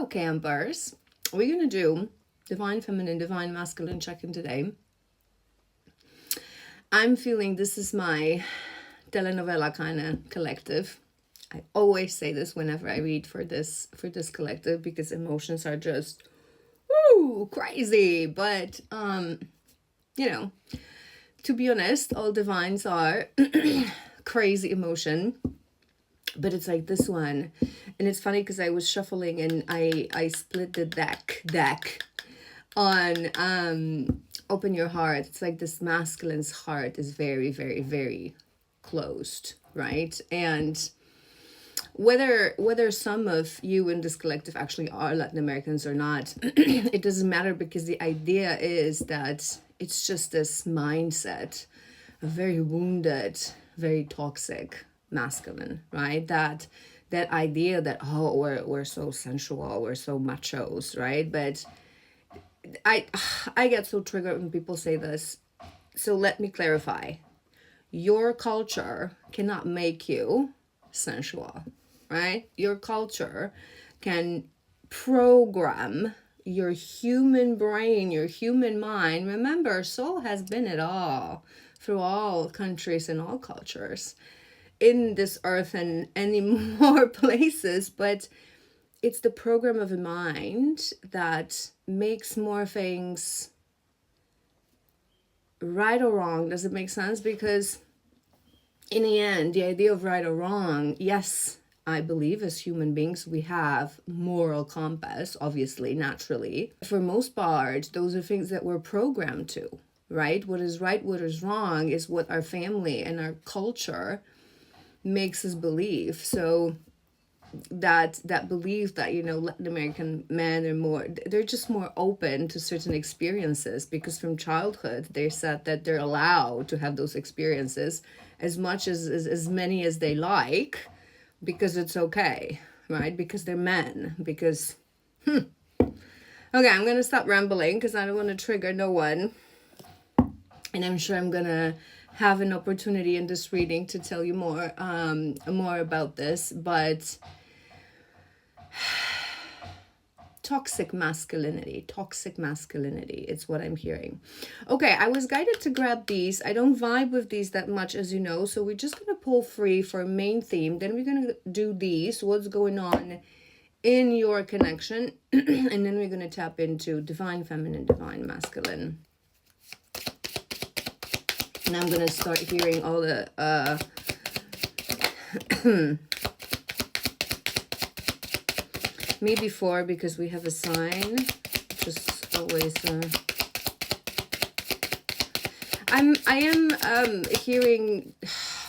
Okay, Ambers, we're going to do Divine Feminine, Divine Masculine check-in today. I'm feeling this is my telenovela kind of collective. I always say this whenever I read for this collective because emotions are just woo crazy. But to be honest, all divines are crazy emotion. But it's like this one, and it's funny because I was shuffling and I split the deck on Open Your Heart. It's like this masculine's heart is very, very, very closed, right? And whether some of you in this collective actually are Latin Americans or not, it doesn't matter, because the idea is that it's just this mindset, a very wounded, very toxic masculine, right? That idea that, oh, we're so sensual, we're so machos, right? But I get so triggered when people say this. So let me clarify. Your culture cannot make you sensual, right? Your culture can program your human brain, your human mind. Remember, soul has been it all, through all countries and all cultures in this earth and any more places, but it's the program of a mind that makes more things right or wrong. Does it make sense? Because in the end, the idea of right or wrong, yes, I believe as human beings we have moral compass, obviously, naturally. For most part, those are things that we're programmed to, right? What is right, what is wrong is what our family and our culture makes us believe. So that belief that, Latin American men are they're just more open to certain experiences, because from childhood they said that they're allowed to have those experiences as much as many as they like, because it's okay, right? Because they're men, because okay, I'm gonna stop rambling because I don't want to trigger no one, and I'm sure I'm gonna have an opportunity in this reading to tell you more about this. But toxic masculinity, it's what I'm hearing. Okay, I was guided to grab these. I don't vibe with these that much, as you know, so we're just gonna pull 3 for a main theme. Then we're gonna do these, what's going on in your connection, and then we're gonna tap into divine feminine, divine masculine. And I'm gonna start hearing all the maybe 4, because we have a sign. Just always I am hearing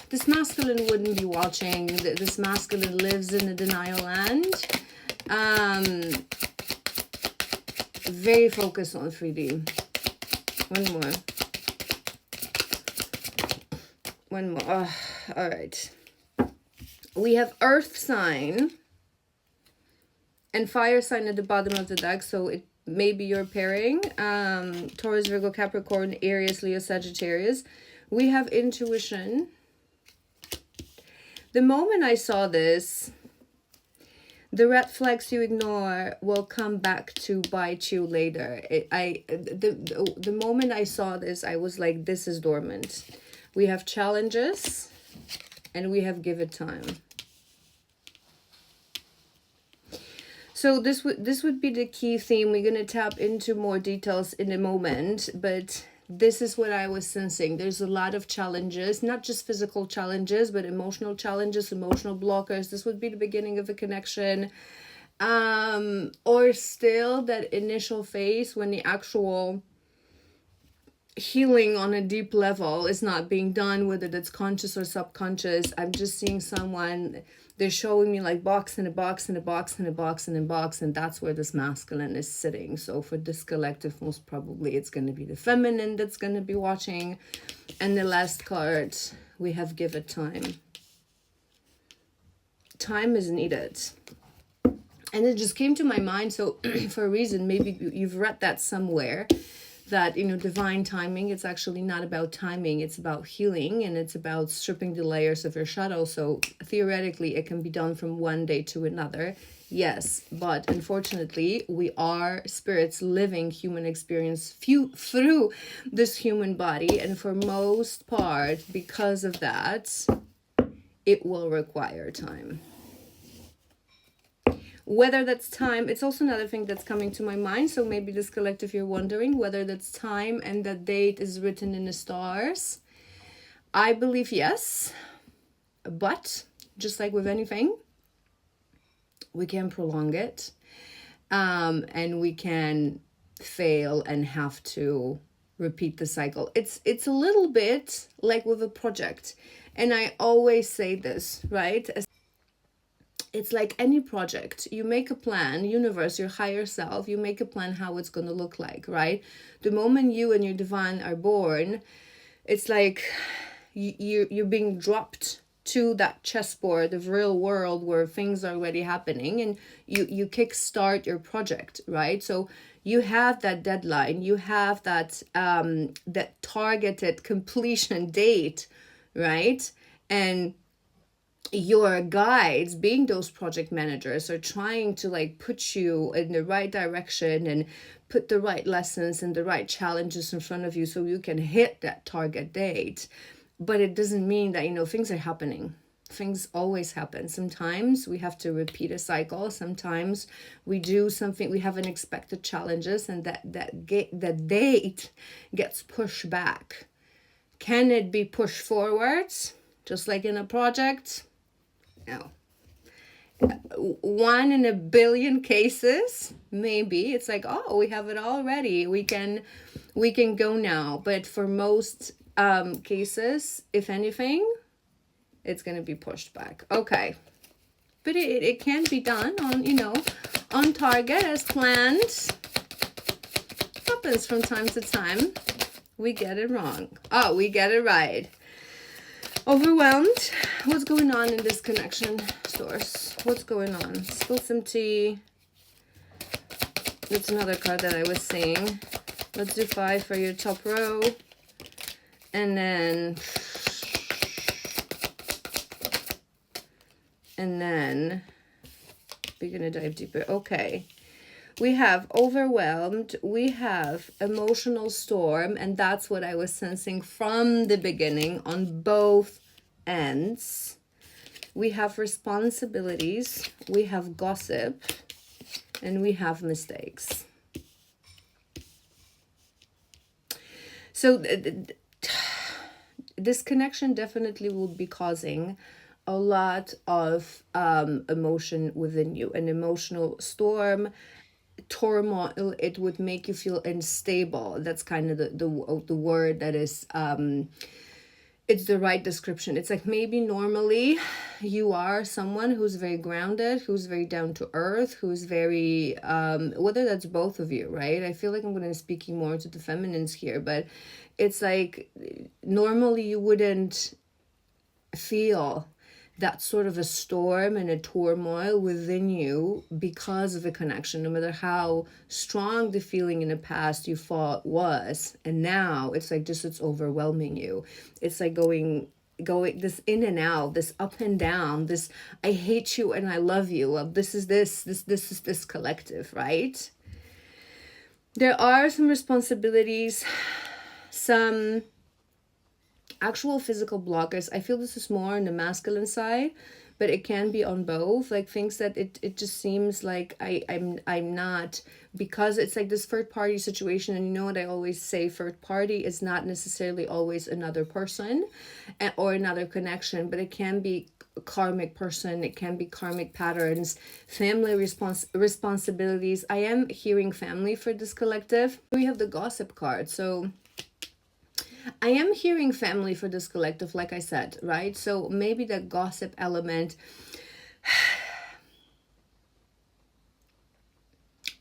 this masculine wouldn't be watching. This masculine lives in the denial land. Very focused on 3D. One more. All right. We have earth sign and fire sign at the bottom of the deck, so it may be your pairing. Taurus, Virgo, Capricorn, Aries, Leo, Sagittarius. We have intuition. The moment I saw this, the red flags you ignore will come back to bite you later. The moment I saw this, I was like, this is dormant. We have challenges and we have give it time. So this would be the key theme. We're going to tap into more details in a moment, but this is what I was sensing. There's a lot of challenges, not just physical challenges, but emotional challenges, emotional blockers. This would be the beginning of a connection, or still that initial phase when the actual healing on a deep level is not being done, whether that's conscious or subconscious. I'm just seeing someone, they're showing me like box in a box in a box in a box in a box, and that's where this masculine is sitting. So for this collective, most probably it's going to be the feminine that's going to be watching. And the last card, we have give it time. Time is needed. And it just came to my mind, so for a reason, maybe you've read that somewhere, that, divine timing, it's actually not about timing, it's about healing, and it's about stripping the layers of your shadow. So theoretically it can be done from one day to another, yes, but unfortunately we are spirits living human experience through this human body, and for most part, because of that, it will require time. Whether that's time, it's also another thing that's coming to my mind. So maybe this collective, you're wondering whether that's time and that date is written in the stars. I believe yes, but just like with anything, we can prolong it, and we can fail and have to repeat the cycle. It's a little bit like with a project, and I always say this, right? It's like any project. You make a plan, universe, your higher self, you make a plan how it's going to look like, right? The moment you and your divine are born, it's like you're being dropped to that chessboard of real world where things are already happening, and you kickstart your project, right? So you have that deadline, you have that that targeted completion date, right? And your guides, being those project managers, are trying to like put you in the right direction and put the right lessons and the right challenges in front of you so you can hit that target date. But it doesn't mean that, things are happening. Things always happen. Sometimes we have to repeat a cycle. Sometimes we do something, we have unexpected challenges, and that date gets pushed back. Can it be pushed forwards, just like in a project? No. 1 in a billion cases, maybe. It's like, oh, we have it already. We can go now. But for most cases, if anything, it's going to be pushed back. Okay. But it can be done on target as planned. Happens from time to time. We get it wrong. Oh, we get it right. Overwhelmed. What's going on in this connection, Source? What's going on? Spill some tea. That's another card that I was seeing. Let's do 5 for your top row. And then we're going to dive deeper. Okay. We have overwhelmed, we have emotional storm, and that's what I was sensing from the beginning on both ends. We have responsibilities, we have gossip, and we have mistakes. So this connection definitely will be causing a lot of emotion within you, an emotional storm, turmoil. It would make you feel unstable. That's kind of the word that is it's the right description. It's like maybe normally you are someone who's very grounded, who's very down to earth, who's very whether that's both of you, right? I feel like I'm going to be speaking more to the feminines here, but it's like normally you wouldn't feel that sort of a storm and a turmoil within you because of a connection, no matter how strong the feeling in the past you thought was. And now it's like just, it's overwhelming you. It's like going this in and out, this up and down, this I hate you and I love you. This is this collective, right? There are some responsibilities, some actual physical blockers. I feel this is more on the masculine side, but it can be on both. Like things that it just seems like I'm not, because it's like this third party situation. And you know what I always say, third party is not necessarily always another person or another connection, but it can be a karmic person, it can be karmic patterns, family responsibilities. I am hearing family for this collective. We have the gossip card, so I am hearing family for this collective, like I said, right? So maybe the gossip element.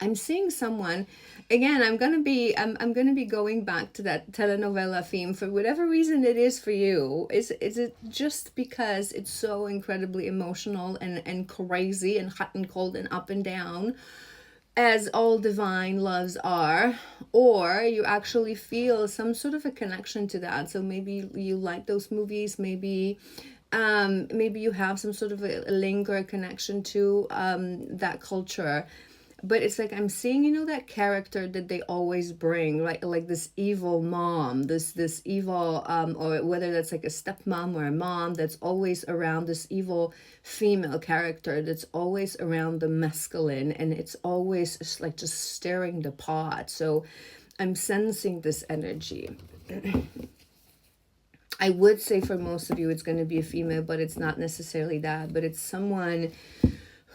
I'm seeing someone, again, I'm gonna be going back to that telenovela theme for whatever reason it is for you. Is it just because it's so incredibly emotional and crazy and hot and cold and up and down? as all divine loves are, or you actually feel some sort of a connection to that. So maybe you like those movies, maybe you have some sort of a link or a connection to that culture. But it's like I'm seeing, that character that they always bring, right? Like this evil mom, this evil, or whether that's like a stepmom or a mom that's always around, this evil female character that's always around the masculine, and it's always just stirring the pot. So I'm sensing this energy. I would say for most of you it's going to be a female, but it's not necessarily that. But it's someone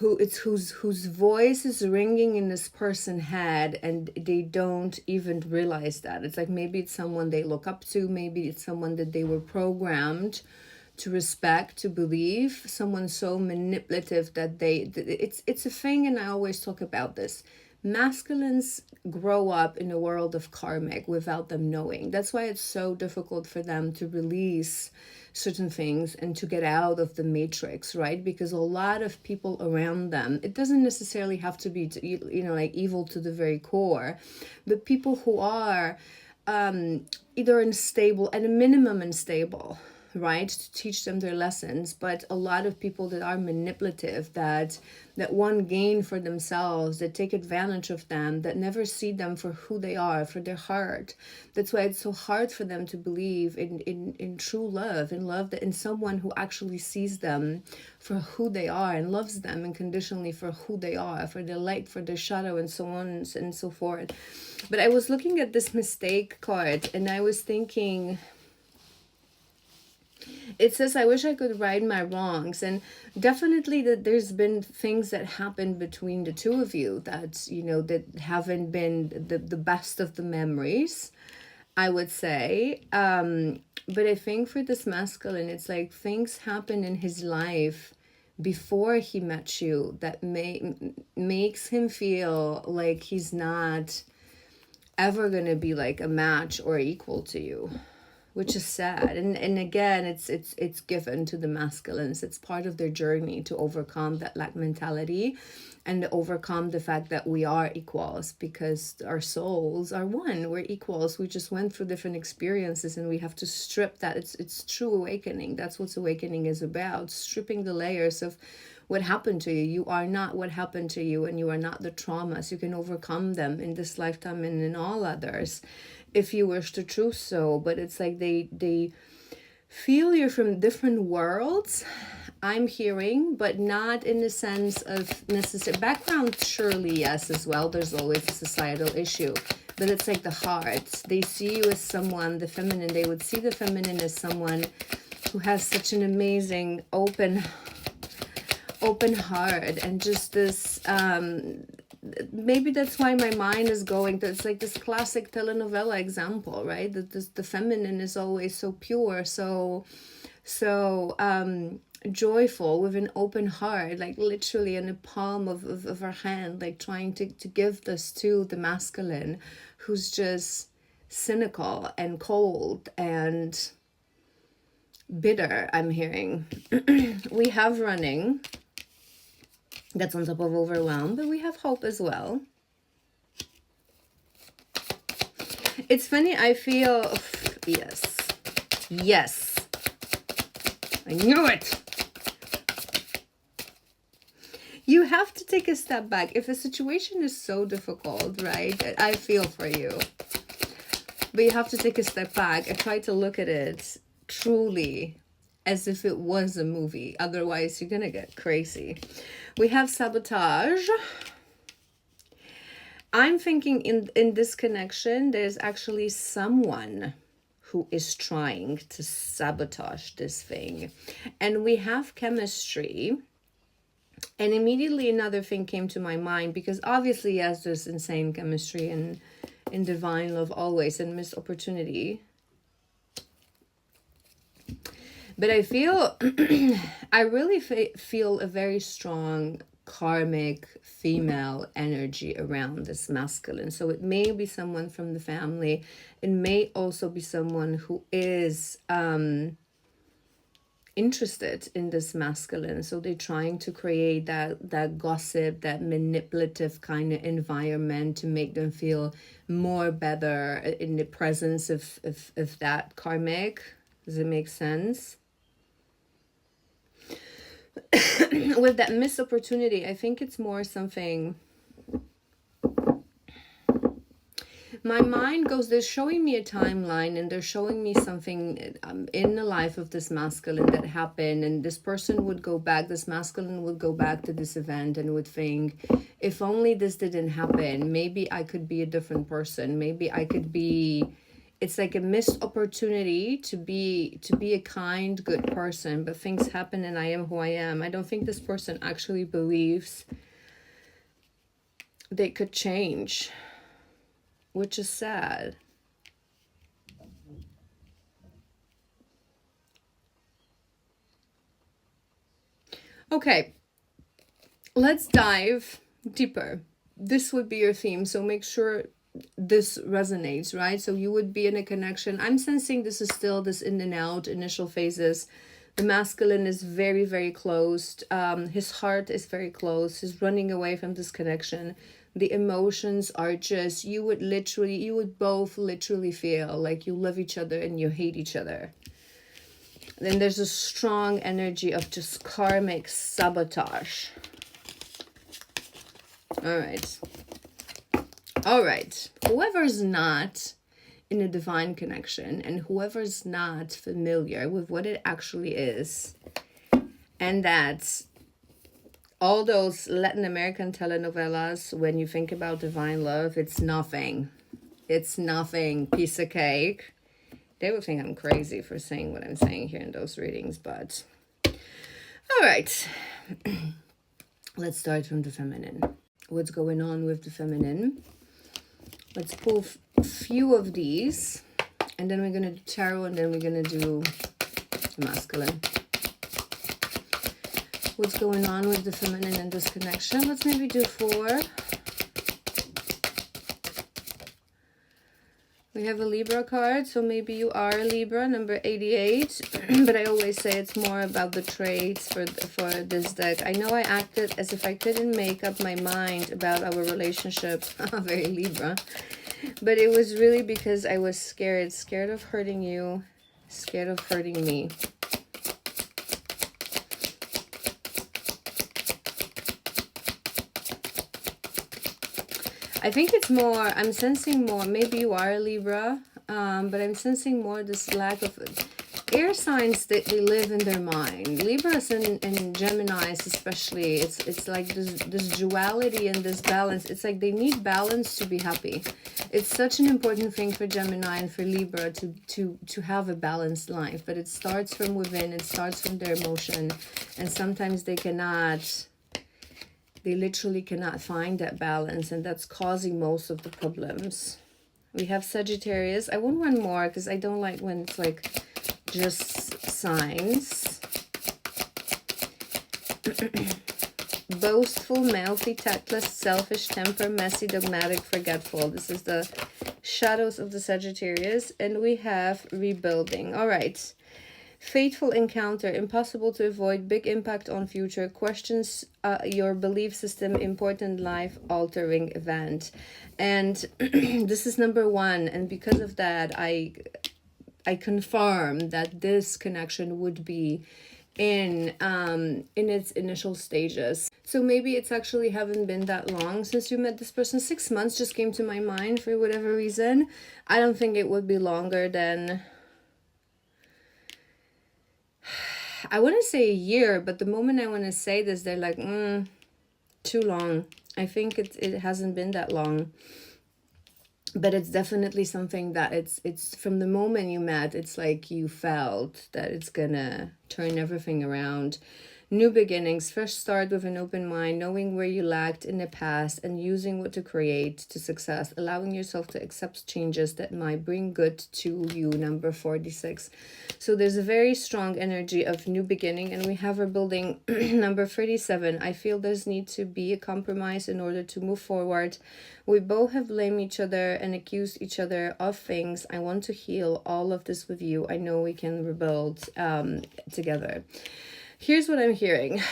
whose voice is ringing in this person's head, and they don't even realize that. It's like maybe it's someone they look up to, maybe it's someone that they were programmed to respect, to believe, someone so manipulative that it's a thing. And I always talk about this. Masculines grow up in a world of karmic without them knowing. That's why it's so difficult for them to release certain things and to get out of the matrix, right? Because a lot of people around them, it doesn't necessarily have to be like evil to the very core, but people who are either unstable, at a minimum unstable, right, to teach them their lessons. But a lot of people that are manipulative, that want gain for themselves, that take advantage of them, that never see them for who they are, for their heart. That's why it's so hard for them to believe in true love, in love, that in someone who actually sees them for who they are and loves them unconditionally for who they are, for their light, for their shadow, and so on and so forth. But I was looking at this mistake card, and I was thinking, it says, I wish I could right my wrongs. And definitely that there's been things that happened between the two of you that, that haven't been the best of the memories, I would say. But I think for this masculine, it's like things happen in his life before he met you that makes him feel like he's not ever going to be like a match or equal to you, which is sad. And again, it's given to the masculines. It's part of their journey to overcome that lack mentality and to overcome the fact that we are equals, because our souls are one. We're equals. We just went through different experiences, and we have to strip that. It's true awakening. That's what awakening is about, stripping the layers of what happened to you. You are not what happened to you, and you are not the traumas. You can overcome them in this lifetime and in all others, if you wish to choose so. But it's like they feel you're from different worlds, I'm hearing, but not in the sense of necessary background. Surely, yes, as well. There's always a societal issue, but it's like the heart. They see you as someone, the feminine. They would see the feminine as someone who has such an amazing open heart, and just this maybe that's why my mind is going to, it's like this classic telenovela example, right? That the feminine is always so pure, so joyful, with an open heart, like literally in the palm of her hand, like trying to give this to the masculine, who's just cynical and cold and bitter, I'm hearing. We have running. That's on top of overwhelm, but we have hope as well. It's funny, I feel, yes, I knew it. You have to take a step back. If a situation is so difficult, right, I feel for you, but you have to take a step back and try to look at it truly as if it was a movie. Otherwise, you're gonna get crazy. We have sabotage. I'm thinking in this connection, there's actually someone who is trying to sabotage this thing. And we have chemistry. And immediately another thing came to my mind, because obviously, yes, there's insane chemistry in divine love always, and missed opportunity. But I feel, I really feel a very strong karmic female energy around this masculine. So it may be someone from the family. It may also be someone who is interested in this masculine, so they're trying to create that gossip, that manipulative kind of environment to make them feel more better in the presence of that karmic. Does it make sense? With that missed opportunity, I think it's more something. My mind goes, they're showing me a timeline and they're showing me something in the life of this masculine that happened, and this person would go back, this masculine would go back to this event and would think, if only this didn't happen, maybe I could be a different person, maybe I could be. It's like a missed opportunity to be a kind, good person, but things happen and I am who I am. I don't think this person actually believes they could change, which is sad. Okay, let's dive deeper. This would be your theme, so make sure this resonates, right? So you would be in a connection. I'm sensing this is still this in and out initial phases. The masculine is very, very closed. His heart is very close. He's running away from this connection. The emotions are just, you would both literally feel like you love each other and you hate each other. Then there's a strong energy of just karmic sabotage. All right. Whoever's not in a divine connection and whoever's not familiar with what it actually is, and that all those Latin American telenovelas, when you think about divine love, it's nothing. It's nothing. Piece of cake. They would think I'm crazy for saying what I'm saying here in those readings, but all right. Let's start from the feminine. What's going on with the feminine? Let's pull a few of these, and then we're going to do tarot, and then we're going to do the masculine. What's going on with the feminine in this connection? Let's maybe do 4. We have a Libra card, so maybe you are a Libra, number 88. But I always say it's more about the traits for this deck. I know I acted as if I couldn't make up my mind about our relationship. Very Libra. But it was really because I was scared. Scared of hurting you. Scared of hurting me. I think it's more, I'm sensing more, maybe you are a Libra, but I'm sensing more this lack of air signs that they live in their mind. Libras and Geminis especially, it's like this duality and this balance. It's like they need balance to be happy. It's such an important thing for Gemini and for Libra to have a balanced life, but it starts from within, it starts from their emotion, and sometimes they cannot. They literally cannot find that balance, and that's causing most of the problems. We have Sagittarius. I want one more because I don't like when it's like just signs. Boastful, mouthy, tactless, selfish, temper, messy, dogmatic, forgetful. This is the shadows of the Sagittarius. And we have rebuilding. All right. Fateful encounter, impossible to avoid, big impact on future, questions your belief system, important life-altering event. And this is number 1. And because of that, I confirm that this connection would be in its initial stages. So maybe it's actually haven't been that long since you met this person. 6 months just came to my mind for whatever reason. I don't think it would be longer than... I wouldn't say a year, but the moment I want to say this, they're like, too long. I think it hasn't been that long. But it's definitely something that it's from the moment you met, it's like you felt that it's gonna turn everything around. New beginnings. First start with an open mind, knowing where you lacked in the past and using what to create to success, allowing yourself to accept changes that might bring good to you. Number 46. So there's a very strong energy of new beginning, and we have our building. Number 37. I feel there's need to be a compromise in order to move forward. We both have blamed each other and accused each other of things. I want to heal all of this with you. I know we can rebuild together. Here's what I'm hearing.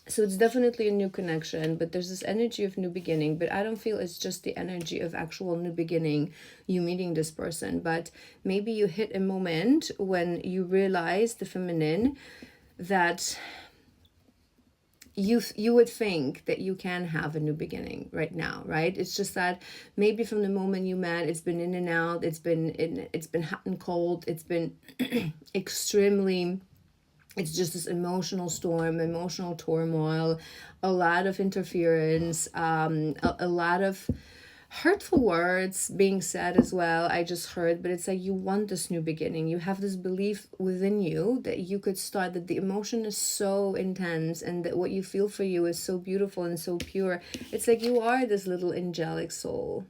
So it's definitely a new connection, but there's this energy of new beginning, but I don't feel it's just the energy of actual new beginning, you meeting this person, but maybe you hit a moment when you realize, the feminine, that you would think that you can have a new beginning right now, right? It's just that maybe from the moment you met, it's been in and out, it's been hot and cold, it's been extremely, it's just this emotional storm, emotional turmoil, a lot of interference, a lot of hurtful words being said as well. I just heard, but it's like you want this new beginning. You have this belief within you that you could start, that the emotion is so intense and that what you feel for you is so beautiful and so pure. It's like you are this little angelic soul.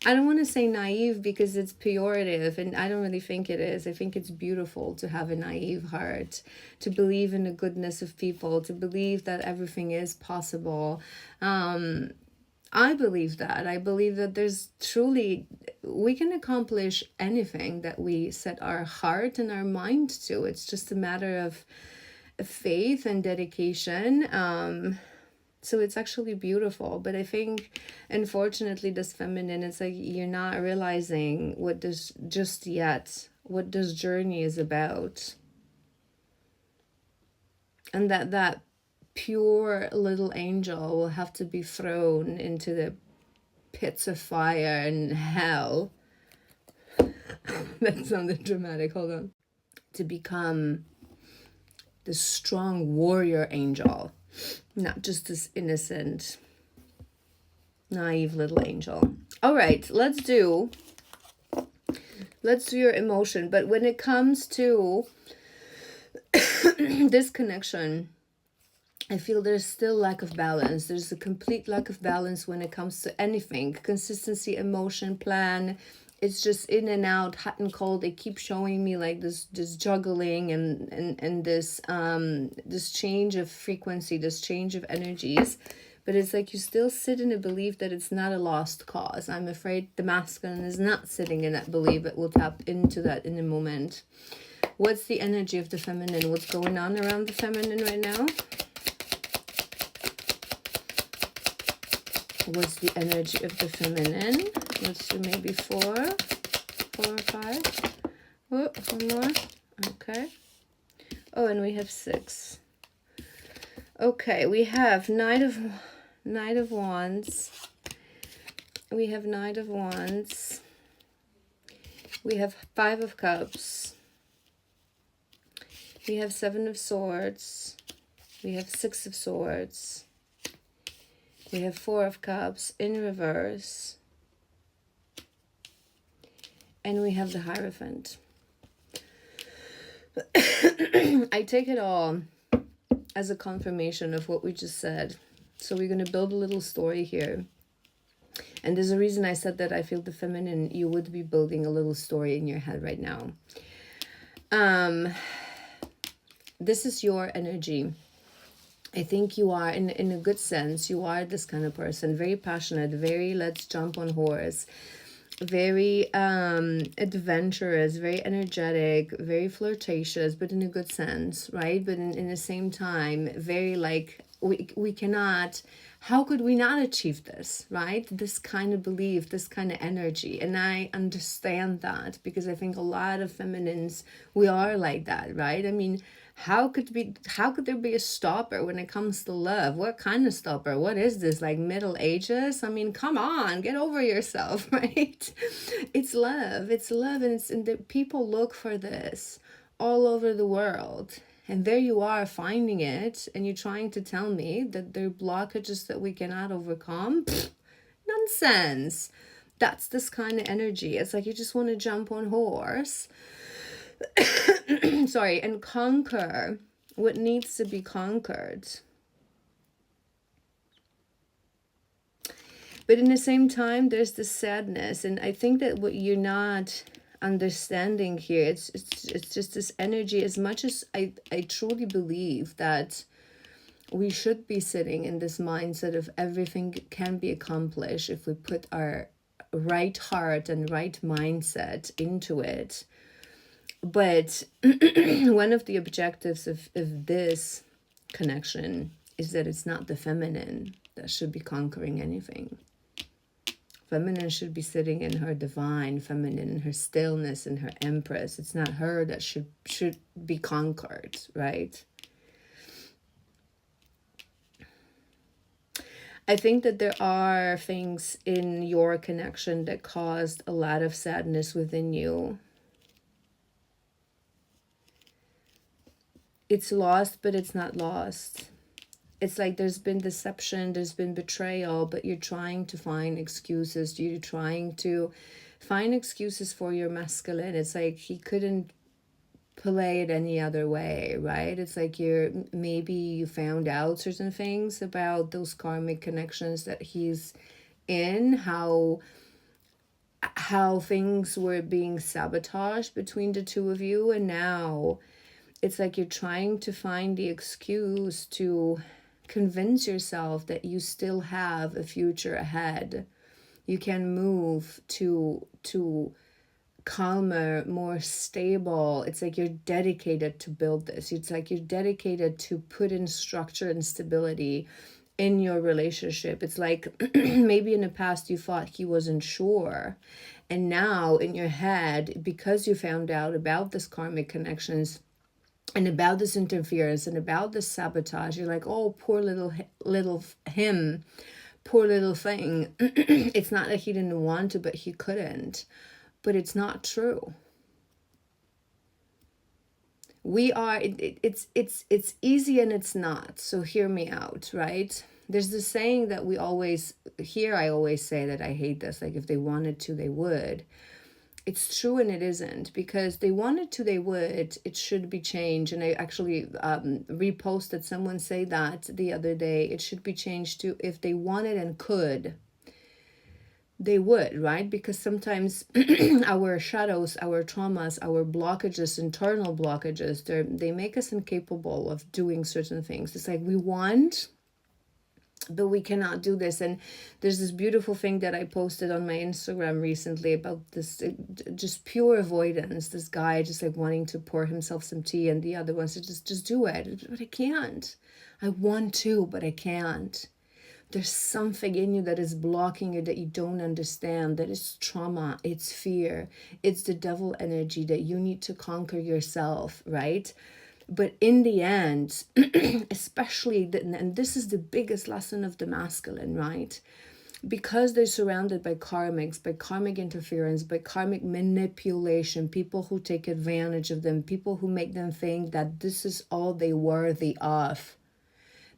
I don't want to say naive because it's pejorative, and I don't really think it is. I think it's beautiful to have a naive heart, to believe in the goodness of people, to believe that everything is possible. I believe that. I believe that there's truly, we can accomplish anything that we set our heart and our mind to. It's just a matter of faith and dedication. So it's actually beautiful. But I think, unfortunately, this feminine, it's like you're not realizing what this just yet, what this journey is about. And that pure little angel will have to be thrown into the pits of fire and hell. That sounded dramatic. Hold on. To become the strong warrior angel, not just this innocent, naive little angel. All right, let's do your emotion. But when it comes to this connection, I feel there's still lack of balance. There's a complete lack of balance when it comes to anything. Consistency, emotion, plan. It's just in and out, hot and cold. They keep showing me like this juggling and this change of frequency, this change of energies. But it's like you still sit in a belief that it's not a lost cause. I'm afraid the masculine is not sitting in that belief, but we'll tap into that in a moment. What's the energy of the feminine? What's going on around the feminine right now? What's the energy of the feminine? Let's do maybe 4 or 5. Oh, one more. Okay. Oh, and we have 6. Okay, we have Knight of Wands. We have Knight of Wands. We have 5 of Cups. We have 7 of Swords. We have 6 of Swords. We have 4 of Cups in reverse. And we have the Hierophant. I take it all as a confirmation of what we just said. So we're going to build a little story here. And there's a reason I said that I feel the feminine, you would be building a little story in your head right now. This is your energy. I think you are, in a good sense, you are this kind of person, very passionate, very let's jump on horse, very adventurous, very energetic, very flirtatious, but in a good sense, right? But in the same time, very like, we cannot, how could we not achieve this, right? This kind of belief, this kind of energy. And I understand that because I think a lot of feminines, we are like that, right? I mean, how could there be a stopper when it comes to love? What kind of stopper? What is this, like Middle Ages? I mean, come on, get over yourself, right? It's love, and the people look for this all over the world. And there you are finding it, and you're trying to tell me that there are blockages that we cannot overcome? Pfft, nonsense. That's this kind of energy. It's like you just want to jump on horse Sorry, and conquer what needs to be conquered. But in the same time, there's the sadness. And I think that what you're not understanding here, it's just this energy. As much as I truly believe that we should be sitting in this mindset of everything can be accomplished if we put our right heart and right mindset into it. But one of the objectives of this connection is that it's not the feminine that should be conquering anything. Feminine should be sitting in her divine feminine, in her stillness, in her empress. It's not her that should be conquered, right? I think that there are things in your connection that caused a lot of sadness within you. It's lost, but it's not lost. It's like there's been deception, there's been betrayal, but you're trying to find excuses. You're trying to find excuses for your masculine. It's like he couldn't play it any other way, right? It's like maybe you found out certain things about those karmic connections that he's in, how things were being sabotaged between the two of you, and now it's like you're trying to find the excuse to convince yourself that you still have a future ahead. You can move to calmer, more stable. It's like you're dedicated to build this. It's like you're dedicated to put in structure and stability in your relationship. It's like maybe in the past you thought he wasn't sure, and now in your head, because you found out about this karmic connections and about this interference and about this sabotage, you're like, oh, poor little him, poor little thing. It's not that he didn't want to, but he couldn't. But it's not true. We are, it's easy and it's not. So hear me out, right? There's this saying that we always hear. I always say that I hate this. Like, if they wanted to, they would. It's true and it isn't, because they wanted to, they would. It should be changed. And I actually reposted someone say that the other day. It should be changed to, if they wanted and could, they would, right? Because sometimes our shadows, our traumas, our blockages, internal blockages, they make us incapable of doing certain things. It's like we want, but we cannot do this. And there's this beautiful thing that I posted on my Instagram recently about this just pure avoidance. This guy just like wanting to pour himself some tea, and the other one said, just do it. But I can't. I want to, but I can't. There's something in you that is blocking you that you don't understand. That is trauma. It's fear. It's the devil energy that you need to conquer yourself, right? But in the end, especially, and this is the biggest lesson of the masculine, right? Because they're surrounded by karmics, by karmic interference, by karmic manipulation, people who take advantage of them, people who make them think that this is all they're worthy of,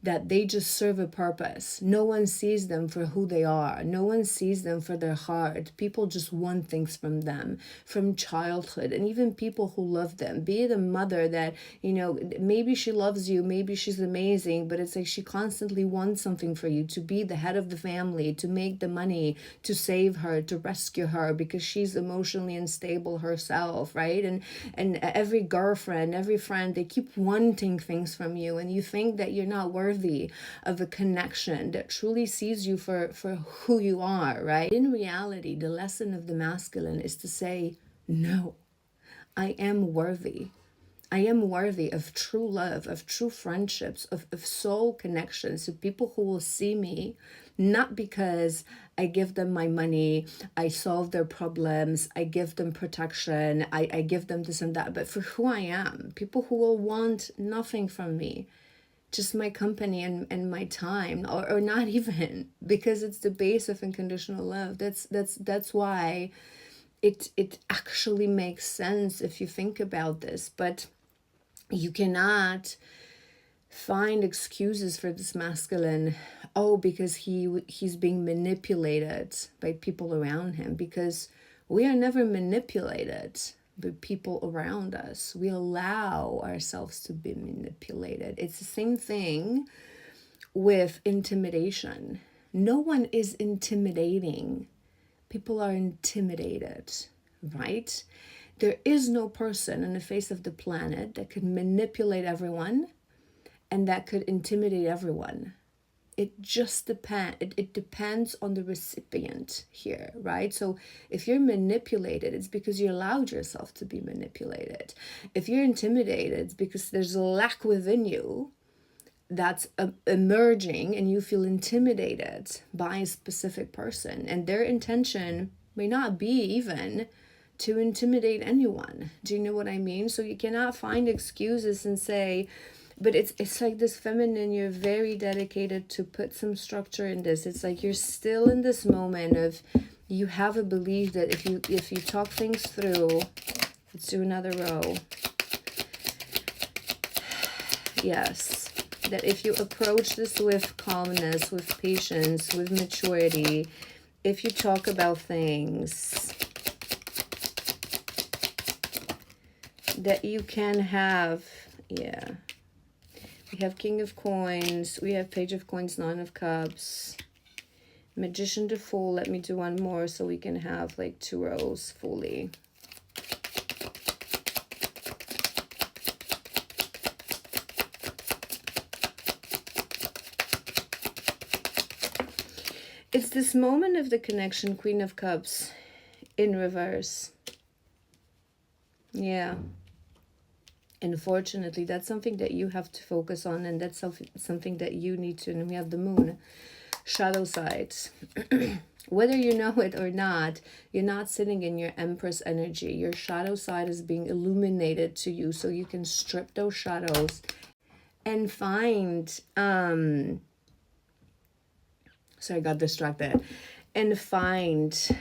that they just serve a purpose. No one sees them for who they are. No one sees them for their heart. People just want things from them from childhood, and even people who love them, be it a mother that, maybe she loves you, maybe she's amazing, but it's like she constantly wants something for you, to be the head of the family, to make the money, to save her, to rescue her, because she's emotionally unstable herself, right? And every girlfriend, every friend, they keep wanting things from you, and you think that you're not worthy of a connection that truly sees you for who you are, right? In reality, the lesson of the masculine is to say, no, I am worthy. I am worthy of true love, of true friendships, of soul connections, of people who will see me, not because I give them my money, I solve their problems, I give them protection, I give them this and that, but for who I am. People who will want nothing from me, just my company and my time, or not even, because it's the base of unconditional love. That's why it actually makes sense if you think about this. But you cannot find excuses for this masculine, because he's being manipulated by people around him, because we are never manipulated. the people around us. We allow ourselves to be manipulated. It's the same thing with intimidation. No one is intimidating. People are intimidated, right? There is no person on the face of the planet that could manipulate everyone and that could intimidate everyone. It just depends. It depends on the recipient here, right? So if you're manipulated, it's because you allowed yourself to be manipulated. If you're intimidated, it's because there's a lack within you that's emerging and you feel intimidated by a specific person, and their intention may not be even to intimidate anyone. Do you know what I mean? So you cannot find excuses and say, but it's like this feminine, you're very dedicated to put some structure in this. It's like you're still in this moment of, you have a belief that if you talk things through, let's do another row. Yes, that if you approach this with calmness, with patience, with maturity, if you talk about things, that you can have, yeah. We have King of Coins, we have Page of Coins, Nine of Cups, Magician to Fool. Let me do one more so we can have like 2 rows fully. It's this moment of the connection, Queen of Cups in reverse. Yeah. Unfortunately, that's something that you have to focus on, and that's something that you need to. And we have the Moon, shadow side. Whether you know it or not, you're not sitting in your Empress energy. Your shadow side is being illuminated to you, so you can strip those shadows and find sorry, I got distracted, and find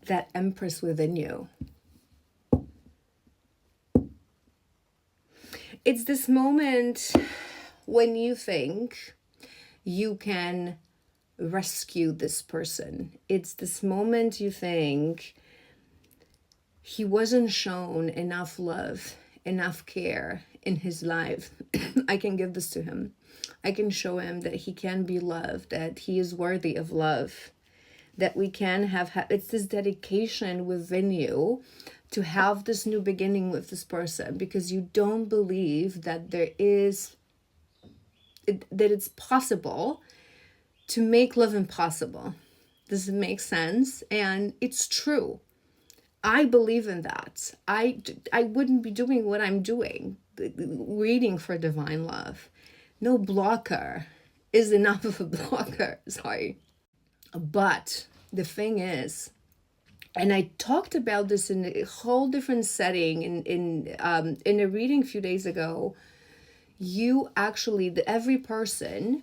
that Empress within you. It's this moment when you think you can rescue this person. It's this moment you think he wasn't shown enough love, enough care in his life. I can give this to him. I can show him that he can be loved, that he is worthy of love, that we can have it's this dedication within you to have this new beginning with this person, because you don't believe that that it's possible to make love impossible. Does it make sense? And it's true. I believe in that. I wouldn't be doing what I'm doing, reading for divine love. No blocker is enough of a blocker. Sorry. But the thing is, and I talked about this in a whole different setting in a reading a few days ago. You actually, every person,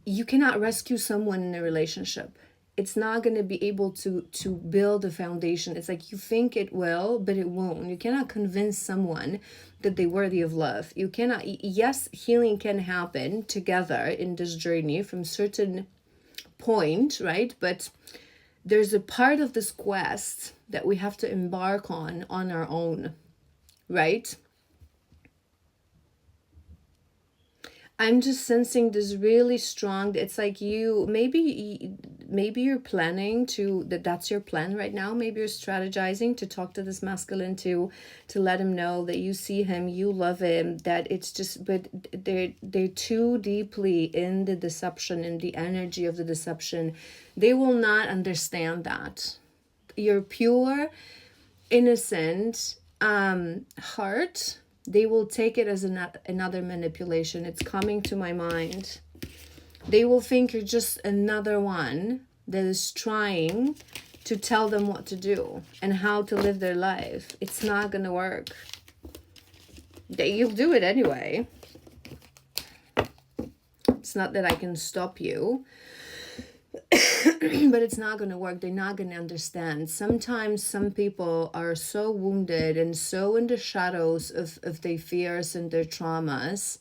you cannot rescue someone in a relationship. It's not going to be able to build a foundation. It's like you think it will, but it won't. You cannot convince someone that they're worthy of love. You cannot. Yes, healing can happen together in this journey from certain point, right? But there's a part of this quest that we have to embark on our own, right? I'm just sensing this really strong, it's like you, maybe you're planning to, that's your plan right now. Maybe you're strategizing to talk to this masculine to let him know that you see him, you love him, that it's just, but they're too deeply in the deception, in the energy of the deception. They will not understand that. Your pure, innocent heart, they will take it as another manipulation. It's coming to my mind. They will think you're just another one that is trying to tell them what to do and how to live their life. It's not going to work. You'll do it anyway. It's not that I can stop you. But it's not going to work. They're not going to understand. Sometimes some people are so wounded and so in the shadows of their fears and their traumas.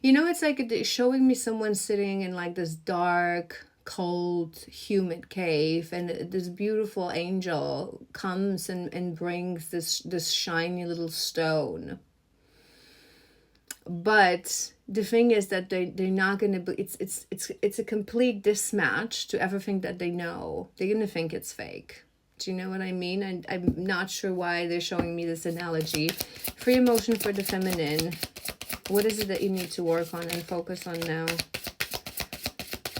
You know, it's like showing me someone sitting in like this dark cold, humid cave, and this beautiful angel comes and brings this shiny little stone. But the thing is that they're not gonna be, it's a complete mismatch to everything that they know. They're gonna think it's fake. Do you know what I mean? And I'm not sure why they're showing me this analogy. Free emotion for the feminine. What is it that you need to work on and focus on now?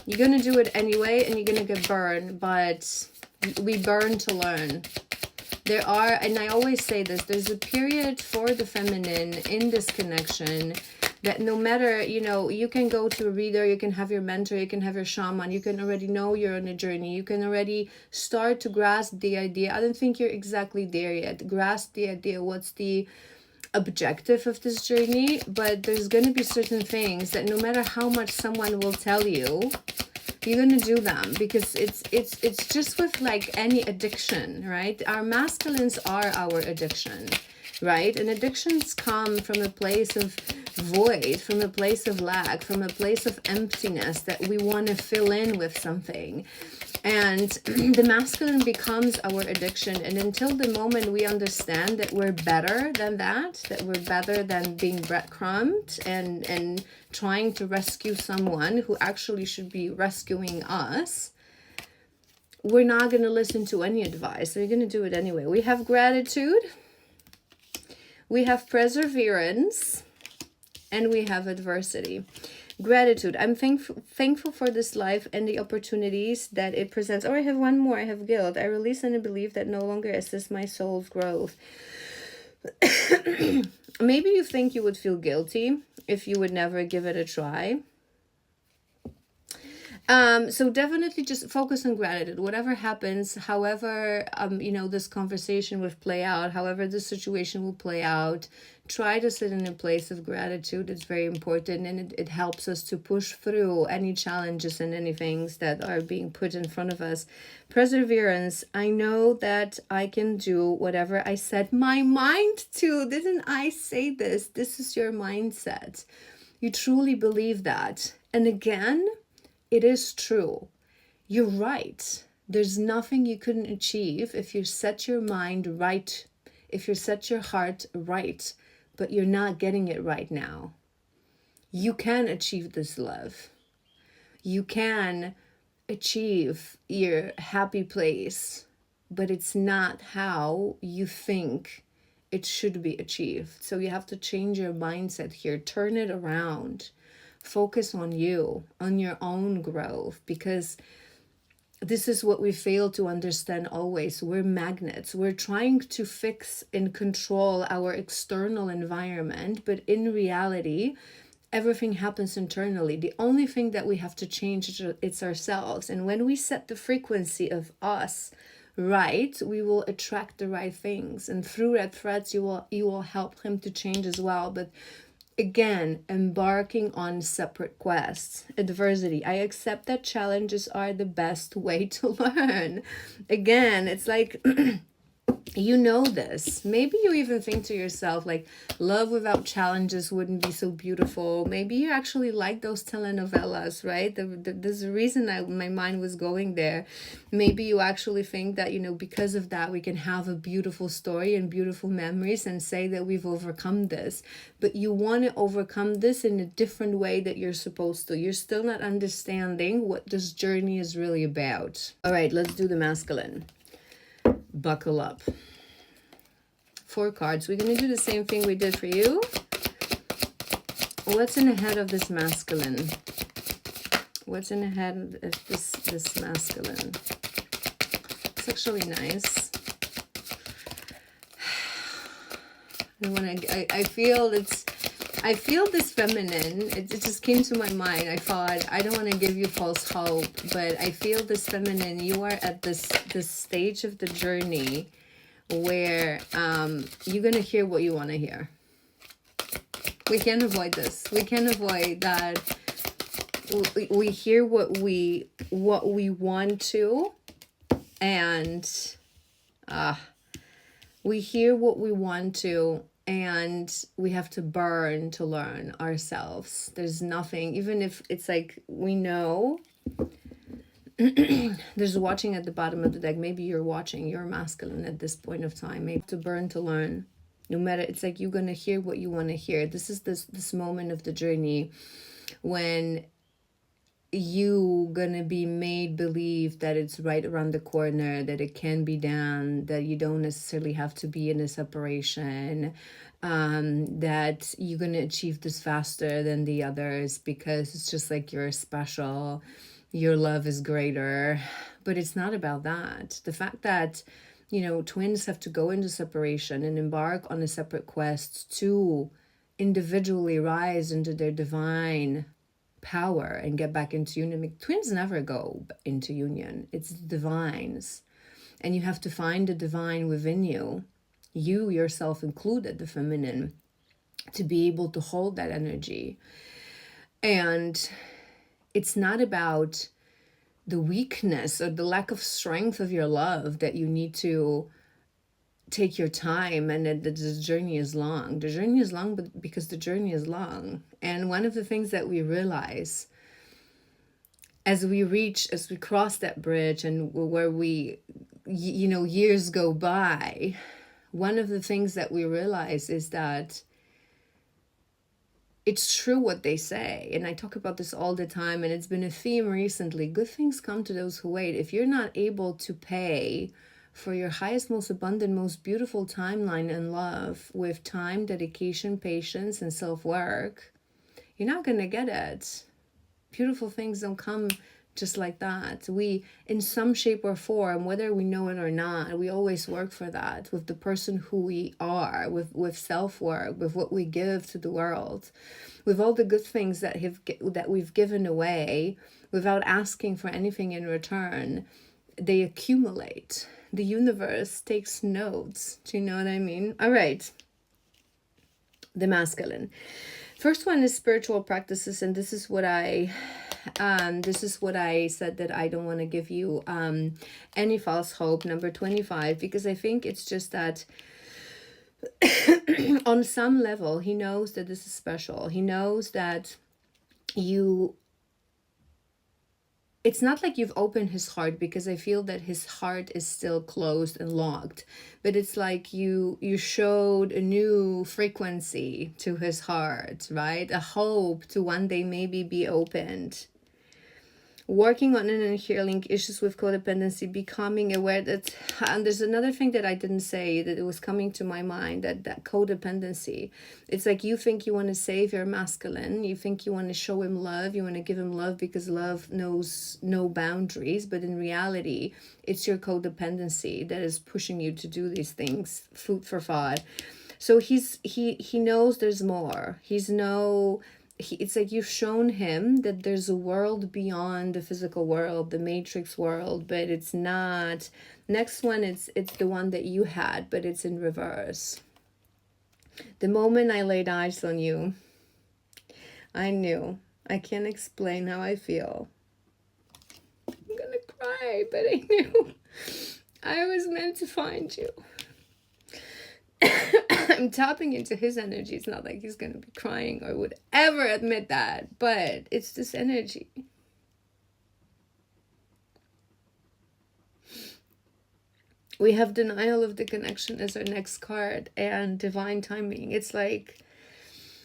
You're going to do it anyway, and you're going to get burned, but we burn to learn. There are, and I always say this, there's a period for the feminine in this connection that no matter, you know, you can go to a reader, you can have your mentor, you can have your shaman, you can already know you're on a journey, you can already start to grasp the idea. I don't think you're exactly there yet. Grasp the idea, what's the objective of this journey, but there's going to be certain things that no matter how much someone will tell you, you're going to do them, because it's just with like any addiction, right? Our masculines are our addiction, right? And addictions come from a place of void, from a place of lack, from a place of emptiness that we want to fill in with something. And the masculine becomes our addiction. And until the moment we understand that we're better than that we're better than being breadcrumbed and trying to rescue someone who actually should be rescuing us, we're not going to listen to any advice. We're going to do it anyway. We have gratitude, we have perseverance, and we have adversity. Gratitude. I'm thankful for this life and the opportunities that it presents. Oh, I have one more. I have guilt. I release any belief that no longer assists my soul's growth. Maybe you think you would feel guilty if you would never give it a try. So definitely just focus on gratitude. Whatever happens, however, you know, this conversation will play out, however the situation will play out, try to sit in a place of gratitude. It's very important, and it helps us to push through any challenges and any things that are being put in front of us. Perseverance. I know that I can do whatever I set my mind to. Didn't I say this? This is your mindset. You truly believe that. And again, it is true. You're right. There's nothing you couldn't achieve if you set your mind right, if you set your heart right, but you're not getting it right now. You can achieve this love. You can achieve your happy place, but it's not how you think it should be achieved. So you have to change your mindset here, turn it around. Focus on you, on your own growth, because this is what we fail to understand always. We're magnets. We're trying to fix and control our external environment, but in reality, everything happens internally. The only thing that we have to change is ourselves. And when we set the frequency of us right, we will attract the right things. And through that threads, you will help him to change as well. But again, embarking on separate quests. Adversity. I accept that challenges are the best way to learn. Again, it's like, you know this. Maybe you even think to yourself, like, love without challenges wouldn't be so beautiful. Maybe you actually like those telenovelas, right? There's a reason my mind was going there. Maybe you actually think that, you know, because of that, we can have a beautiful story and beautiful memories and say that we've overcome this. But you want to overcome this in a different way that you're supposed to. You're still not understanding what this journey is really about. All right, let's do the masculine. Buckle up. 4 cards. We're going to do the same thing we did for you. What's in the head of this masculine? What's in the head of this masculine? It's actually nice. I feel this feminine. It just came to my mind. I thought, I don't want to give you false hope, but I feel this feminine. You are at this stage of the journey where you're going to hear what you want to hear. We can't avoid this. We can't avoid that. We hear what we want to, and we hear what we want to, and we have to burn to learn ourselves. There's nothing, even if it's like we know There's watching at the bottom of the deck. Maybe you're watching your masculine at this point of time. Maybe to burn to learn. No matter, it's like you're gonna hear what you want to hear. This is this moment of the journey when you gonna be made believe that it's right around the corner, that it can be done, that you don't necessarily have to be in a separation, that you're gonna achieve this faster than the others because it's just like you're special, your love is greater. But it's not about that. The fact that, you know, twins have to go into separation and embark on a separate quest to individually rise into their divine power and get back into union. Twins never go into union. It's divines. And you have to find the divine within you, you yourself included, the feminine, to be able to hold that energy. And it's not about the weakness or the lack of strength of your love that you need to take your time, and that the journey is long. The journey is long, but because the journey is long. And one of the things that we realize as we cross that bridge and where we, you know, years go by, one of the things that we realize is that it's true what they say. And I talk about this all the time, and it's been a theme recently. Good things come to those who wait. If you're not able to pay for your highest, most abundant, most beautiful timeline in love with time, dedication, patience, and self-work, you're not going to get it. Beautiful things don't come just like that. We, in some shape or form, whether we know it or not, we always work for that with the person who we are, with self-work, with what we give to the world, with all the good things that we've given away without asking for anything in return. They accumulate. The universe takes notes. Do you know what I mean? All right. The masculine. First one is spiritual practices, and this is what I said, that I don't want to give you any false hope. Number 25, because I think it's just that on some level, he knows that this is special. He knows that it's not like you've opened his heart, because I feel that his heart is still closed and locked, but it's like you showed a new frequency to his heart, right? A hope to one day maybe be opened. Working on it and healing issues with codependency, becoming aware that, and there's another thing that I didn't say that it was coming to my mind, that codependency. It's like you think you want to save your masculine, you think you want to show him love, you want to give him love because love knows no boundaries, but in reality, it's your codependency that is pushing you to do these things. Food for thought. So he knows there's more. It's like you've shown him that there's a world beyond the physical world, the matrix world, but it's not. Next one, it's the one that you had, but it's in reverse. The moment I laid eyes on you, I knew. I can't explain how I feel. I'm gonna cry, but I knew I was meant to find you. I'm tapping into his energy. It's not like he's going to be crying or would ever admit that, but it's this energy. We have denial of the connection as our next card, and divine timing. It's like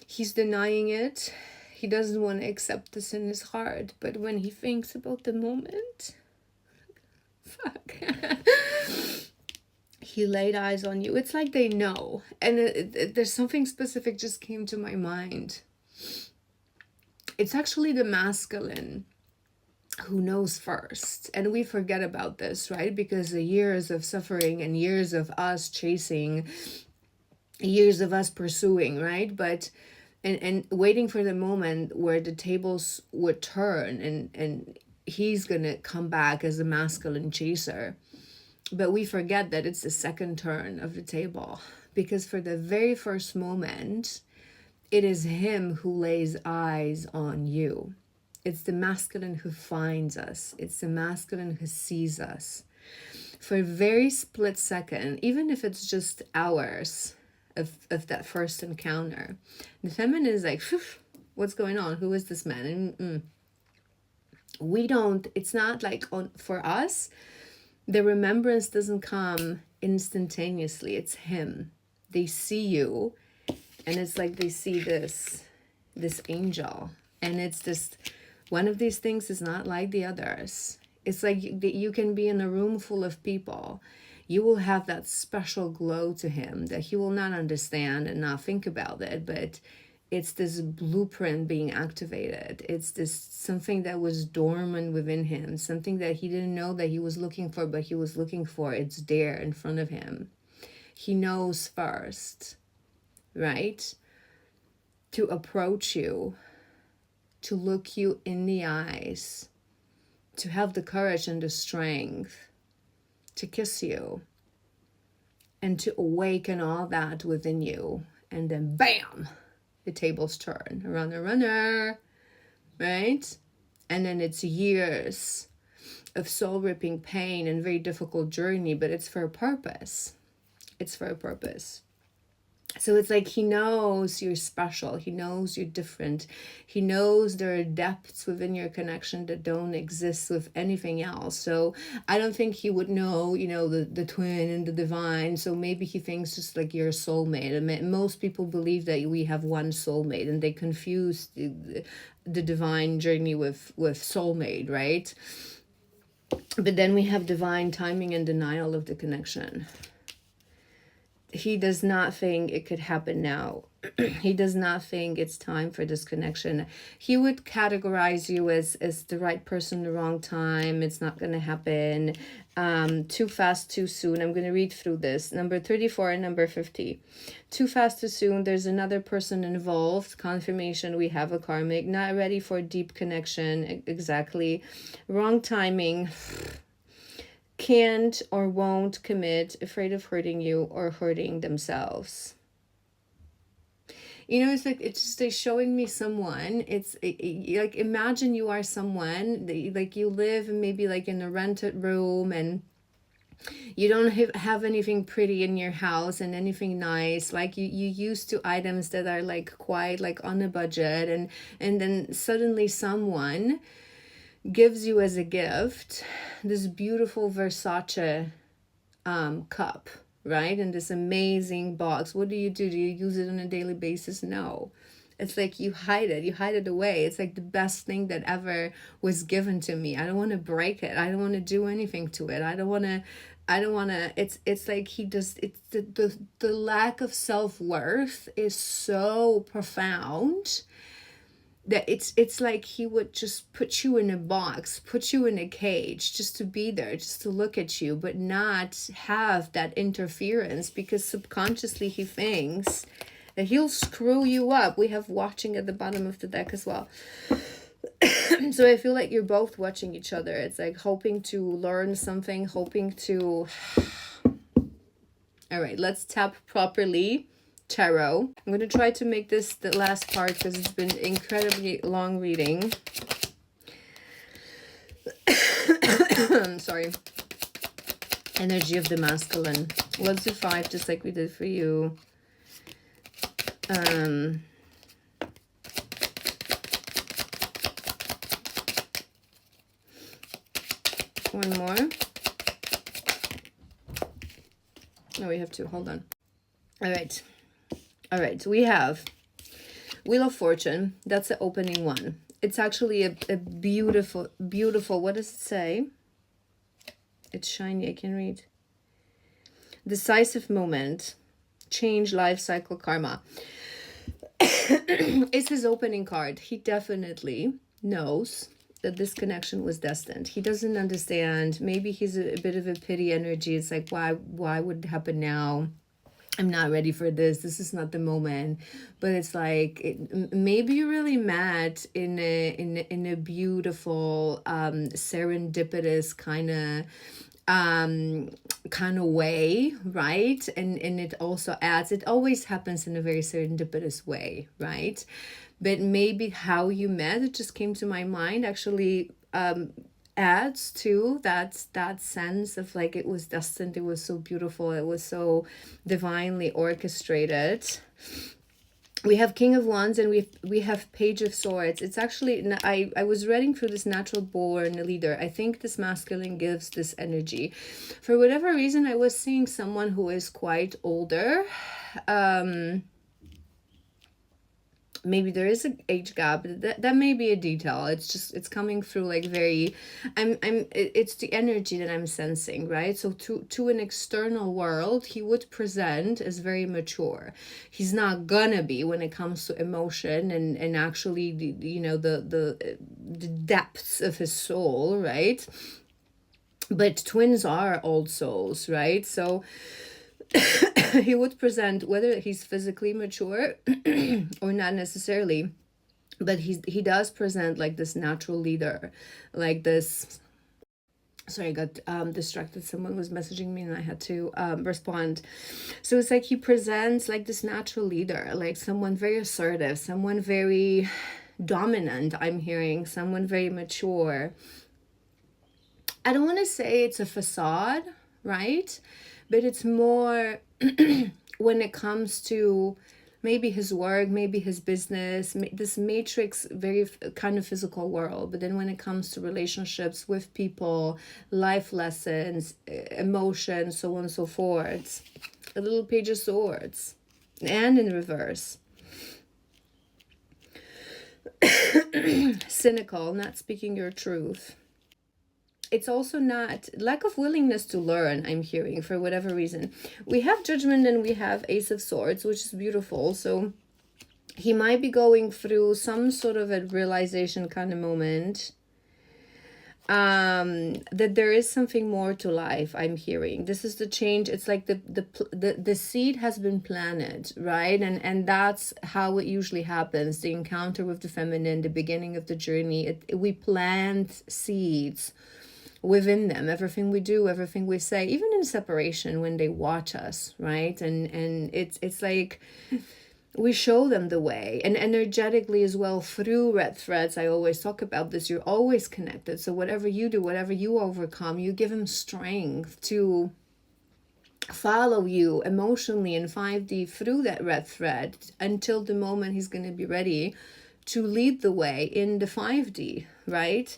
he's denying it. He doesn't want to accept this in his heart, but when he thinks about the moment, fuck. He laid eyes on you. It's like they know. And there's something specific just came to my mind. It's actually the masculine who knows first. And we forget about this, right? Because the years of suffering and years of us chasing, years of us pursuing, right? But and waiting for the moment where the tables would turn and he's gonna come back as a masculine chaser. But we forget that it's the second turn of the table, because for the very first moment, it is him who lays eyes on you. It's the masculine who finds us. It's the masculine who sees us. For a very split second, even if it's just hours of that first encounter, the feminine is like, what's going on? Who is this man? And We don't, it's not like on for us, the remembrance doesn't come instantaneously. It's him. They see you, and it's like they see this angel, and it's this, one of these things is not like the others. It's like you can be in a room full of people, you will have that special glow to him that he will not understand and not think about it, but it's this blueprint being activated. It's this something that was dormant within him, something that he didn't know that he was looking for, but he was looking for. It's there in front of him. He knows first, right? To approach you, to look you in the eyes, to have the courage and the strength to kiss you, and to awaken all that within you. And then bam, the tables turn. Runner, runner, right? And then it's years of soul-ripping pain and very difficult journey, but it's for a purpose. It's for a purpose. So it's like he knows you're special. He knows you're different. He knows there are depths within your connection that don't exist with anything else. So I don't think he would know, the twin and the divine. So maybe he thinks just like you're a soulmate. And most people believe that we have one soulmate, and they confuse the divine journey with soulmate, right? But then we have divine timing and denial of the connection. He does not think it could happen now. He does not think it's time for this connection. He would categorize you as the right person, the wrong time. It's not going to happen. Too fast, too soon. I'm going to read through this. Number 34 and number 50. Too fast, too soon. There's another person involved. Confirmation, we have a karmic. Not ready for a deep connection. Exactly. Wrong timing. Can't or won't commit, afraid of hurting you or hurting themselves. It's like, it's just like showing me someone. It's like, imagine you are someone that, like, you live maybe like in a rented room, and you don't have anything pretty in your house and anything nice. Like you used to items that are like quite like on a budget, and then suddenly someone gives you as a gift this beautiful Versace cup, right? And this amazing box. What do? Do you use it on a daily basis? No. It's like you hide it away. It's like the best thing that ever was given to me. I don't want to break it. I don't want to do anything to it. I don't want to, it's like he does, it's the lack of self-worth is so profound that it's like he would just put you in a box, put you in a cage, just to be there, just to look at you, but not have that interference, because subconsciously he thinks that he'll screw you up. We have watching at the bottom of the deck as well. So I feel like you're both watching each other. It's like hoping to learn something, hoping to... All right, let's tap properly. Tarot. I'm going to try to make this the last part because it's been incredibly long reading. Sorry. Energy of the masculine. Let's do 5 just like we did for you. One more. No, we have 2. Hold on. All right, so we have Wheel of Fortune. That's the opening one. It's actually a beautiful, what does it say? It's shiny, I can read. Decisive moment. Change, life cycle, karma. It's his opening card. He definitely knows that this connection was destined. He doesn't understand. Maybe he's a bit of a pity energy. It's like, why would it happen now? I'm not ready for this. This is not the moment. But it's like, maybe you really met in a beautiful, serendipitous kind of way, right? And it also adds, it always happens in a very serendipitous way, right? But maybe how you met, it just came to my mind, actually adds to that sense of like, it was destined, it was so beautiful, it was so divinely orchestrated. We have King of Wands, and we have Page of Swords. It's actually, I was reading through this natural born leader. I think this masculine gives this energy. For whatever reason, I was seeing someone who is quite older. Maybe there is an age gap, but that may be a detail. It's just, it's coming through like very, it's the energy that I'm sensing, right? So to an external world, he would present as very mature. He's not gonna be when it comes to emotion and actually the depths of his soul, right? But twins are old souls, right? So he would present, whether he's physically mature or not necessarily, but he does present like this natural leader, like this. Sorry, I got distracted. Someone was messaging me and I had to respond. So it's like he presents like this natural leader, like someone very assertive, someone very dominant. I'm hearing someone very mature. I don't want to say it's a facade, right? But it's more when it comes to maybe his work, maybe his business, this matrix, very kind of physical world. But then when it comes to relationships with people, life lessons, emotions, so on and so forth, a little Page of Swords, and in reverse. Cynical, not speaking your truth. It's also not lack of willingness to learn, I'm hearing, for whatever reason. We have Judgment and we have Ace of Swords, which is beautiful. So he might be going through some sort of a realization kind of moment, that there is something more to life. I'm hearing this is the change. It's like the seed has been planted, right? And that's how it usually happens. The encounter with the feminine, the beginning of the journey, we plant seeds within them. Everything we do, everything we say, even in separation, when they watch us, right? And it's like we show them the way, and energetically as well, through red threads. I always talk about this. You're always connected. So whatever you do, whatever you overcome, you give them strength to follow you emotionally in 5D through that red thread until the moment he's going to be ready to lead the way in the 5D, right?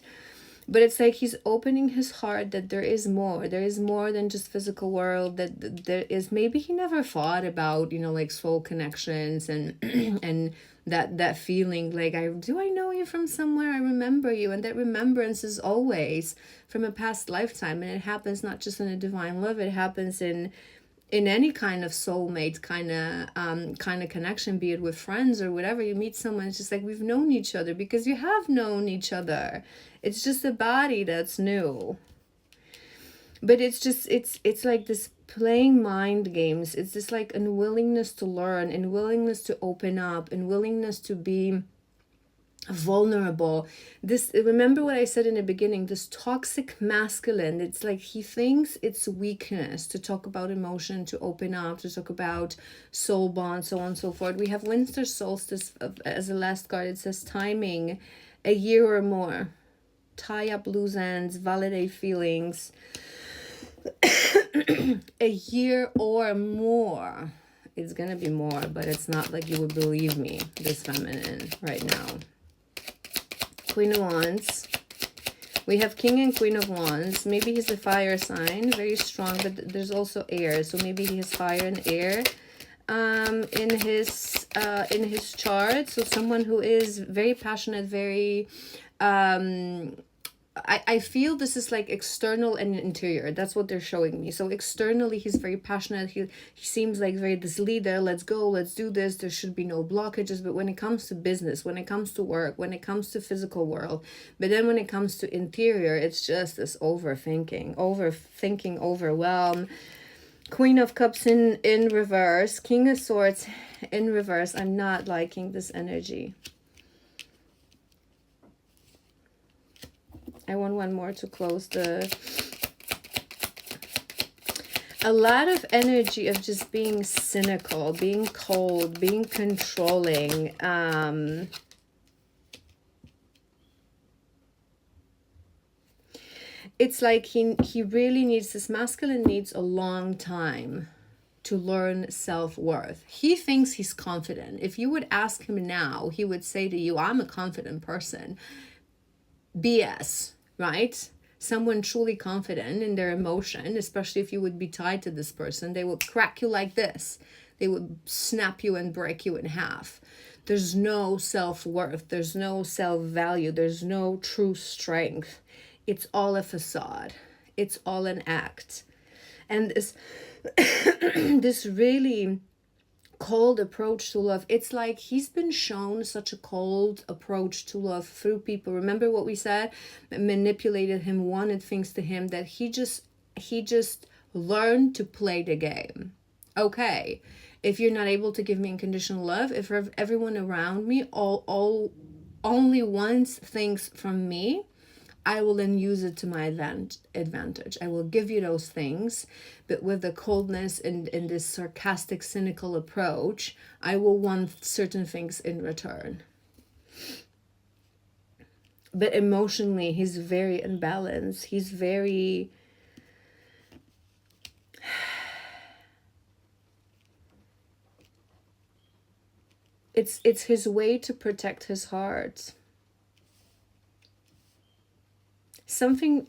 But it's like he's opening his heart that there is more than just physical world, that there is, maybe he never thought about, like soul connections and and that feeling like, I know you from somewhere, I remember you, and that remembrance is always from a past lifetime. And it happens not just in a divine love, it happens in any kind of soulmate kind of connection, be it with friends or whatever. You meet someone, it's just like, we've known each other because you have known each other. It's just a body that's new. But it's just, it's like this playing mind games. It's just like unwillingness to learn, and willingness to open up, and willingness to be vulnerable. This, remember what I said in the beginning, this toxic masculine, it's like he thinks it's weakness to talk about emotion, to open up, to talk about soul bonds, so on and so forth. We have winter solstice as a last card. It says timing, a year or more. Tie up loose ends, validate feelings. A year or more. It's gonna be more, but it's not like you would believe me, this feminine right now. Queen of Wands. We have King and Queen of Wands. Maybe he's a fire sign, very strong, but there's also air. So maybe he has fire and air in his chart. So someone who is very passionate, very I feel this is like external and interior. That's what they're showing me. So externally, he's very passionate. He seems like very this leader. Let's go, let's do this. There should be no blockages. But when it comes to business, when it comes to work, when it comes to physical world, but then when it comes to interior, it's just this overthinking, overwhelm. Queen of Cups in reverse. King of Swords in reverse. I'm not liking this energy. I want one more to close the... A lot of energy of just being cynical, being cold, being controlling. It's like he really needs, this masculine needs a long time to learn self-worth. He thinks he's confident. If you would ask him now, he would say to you, I'm a confident person. BS, right? Someone truly confident in their emotion, especially if you would be tied to this person, they would crack you like this. They would snap you and break you in half. There's no self-worth. There's no self-value. There's no true strength. It's all a facade. It's all an act. And this really cold approach to love, it's like he's been shown such a cold approach to love through people. Remember what we said? Manipulated him, wanted things to him, that he just learned to play the game. Okay, if you're not able to give me unconditional love, if everyone around me only wants things from me, I will then use it to my advantage. I will give you those things, but with the coldness and this sarcastic, cynical approach, I will want certain things in return. But emotionally, he's very imbalanced. He's very... It's his way to protect his heart. Something,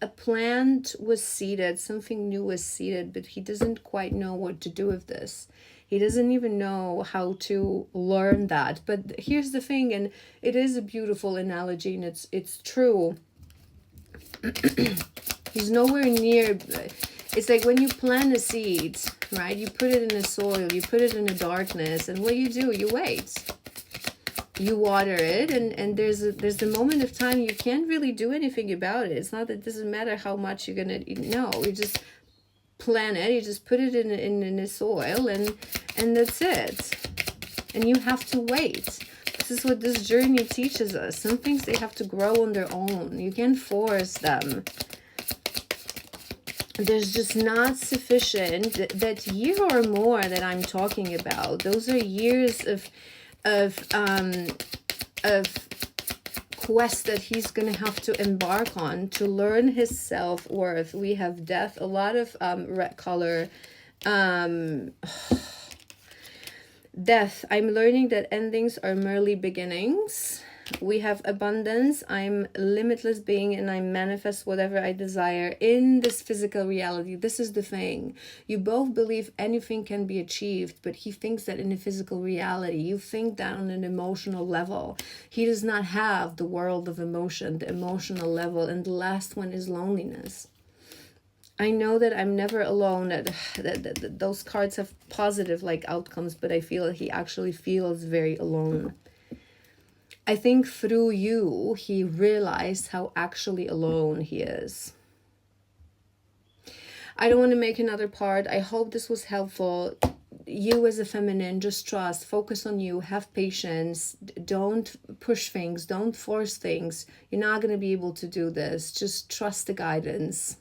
a plant was seeded, something new was seeded, but he doesn't quite know what to do with this. He doesn't even know how to learn that. But here's the thing, and it is a beautiful analogy, and it's true. He's nowhere near. It's like when you plant a seed, right? You put it in the soil, you put it in the darkness, and what do? You wait. You water it, and there's the moment of time you can't really do anything about it. It's not that it doesn't matter how much you're gonna eat. No, you just plant it, you just put it in the soil, and that's it. And you have to wait. This is what this journey teaches us. Some things, they have to grow on their own. You can't force them. There's just not sufficient, that year or more that I'm talking about, those are years of quest that he's going to have to embark on to learn his self-worth. We have death, a lot of red color. Death, I'm learning that endings are merely beginnings. We have abundance, I'm limitless being, and I manifest whatever I desire in this physical reality. This is the thing. You both believe anything can be achieved, but he thinks that in a physical reality. You think that on an emotional level. He does not have the world of emotion, the emotional level, and the last one is loneliness. I know that I'm never alone, that those cards have positive outcomes, but I feel he actually feels very alone. I think through you, he realized how actually alone he is. I don't want to make another part. I hope this was helpful. You as a feminine, just trust, focus on you, have patience, don't push things, don't force things. You're not going to be able to do this. Just trust the guidance.